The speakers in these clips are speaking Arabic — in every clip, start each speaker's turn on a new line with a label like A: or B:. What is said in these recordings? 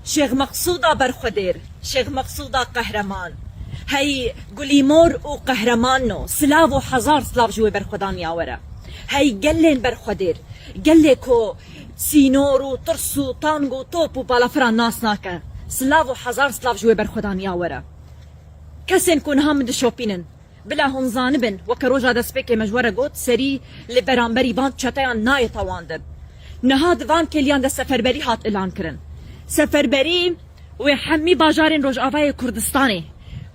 A: شيخ مقصودة برخدير، شيخ مقصودة قهرمان. هي قليمور وقهرمانو سلاف وحزار سلاف جوي برخدان يا ورا. هي قلين برخدير، قلكو سينور وطرس وطانغ وطوب وبالافران ناس ناكا سلاف وحزار سلاف جوي برخدان يا ورا. كسن كون هم دشوبينن بلا هون زانبن وكروجا دسبيكي مجورة قوت سري لبرانبري بان چتايان ناي طواندب. نهاد وان كليان دا سفربري هات إلان كرن. سفربري وحمي باجارين روج آفاي كردستاني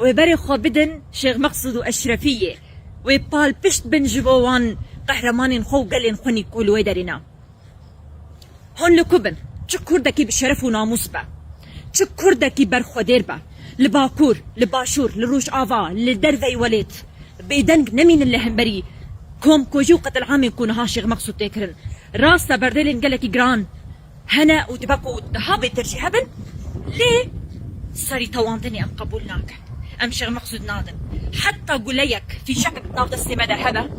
A: وبري خو بدن شيخ مقصود وأشرفية وبال بشت بن جبوان قهرمانين خو قلين خوني كولوي دارينا. هون لكوبن چو كردكي بشرف وناموس با، چو كردكي برخودير با، لباكور لباشور لروج آفا لدرفي وليت بيدنق نمين اللي همبري كوم كوجو قتل عام يكون ها شيخ مقصود تكرن راستا بردلين قالك جران هنا وتبقوا دهابي ترجي هبن ليه صاري تواندني ام قبولناك ام شيخ مقصود نادم حتى قوليك في شكل نافذ السماء هذا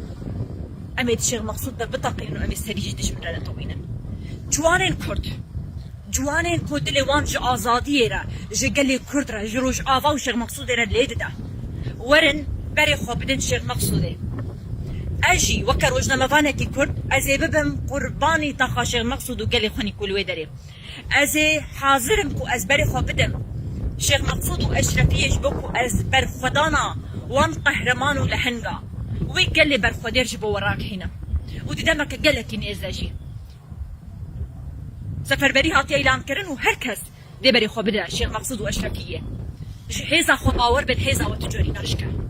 A: اميد شيخ مقصود ده بطاقي انه امي سريج دش من رنا طوينا جوانين كرد جوانين كود اللي وان جو ازاديه را جقلي كرد را جروج افا وشيخ مقصود را ليد ده ورن بري خو بدن شيخ مقصود اجي وكروجنا مفانتي كرد ازي ببم قرباني طاقه شيخ مقصود وقالي خوني كل ودري ازي حاضرم كو ازبري خو بدم شيخ مقصود واشرفيه جبكو ازبر خدانا وان قهرمان ولحنقا وقال لي برخدير جبو وراك هنا ودي دمك قالك اني ازاجي سفربري هاتي اعلان كرن وهركز دي بري خو بدا شيخ مقصود واشرفيه حيزا خو باور بالحيزا وتجوري ناشكا